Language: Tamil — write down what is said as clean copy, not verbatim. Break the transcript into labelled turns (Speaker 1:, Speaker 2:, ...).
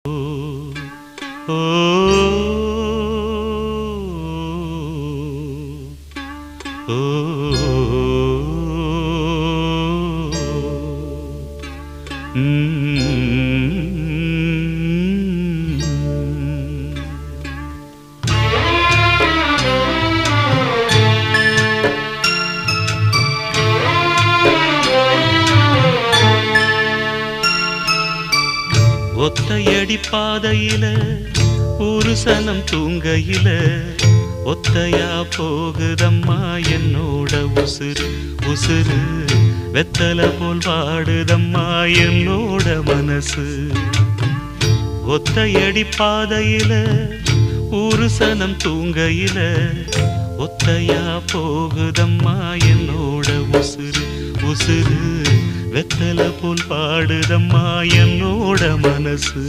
Speaker 1: ஓ ஓ ஒத்தையடி பாதையில ஒரு சனம் தூங்கையில ஒத்தையா போகுதம்மா என்னோட உசுறு உசுறு வெத்தல போல் வாடுதம்மா என்னோட மனசு. ஒத்தையடி பாதையில ஒரு சனம் தூங்கையில ஒத்தையா போகுதம்மா என்னோட உசுறு உசுறு வெத்தல போல் பாடுதம்மா என்னோட மனசு.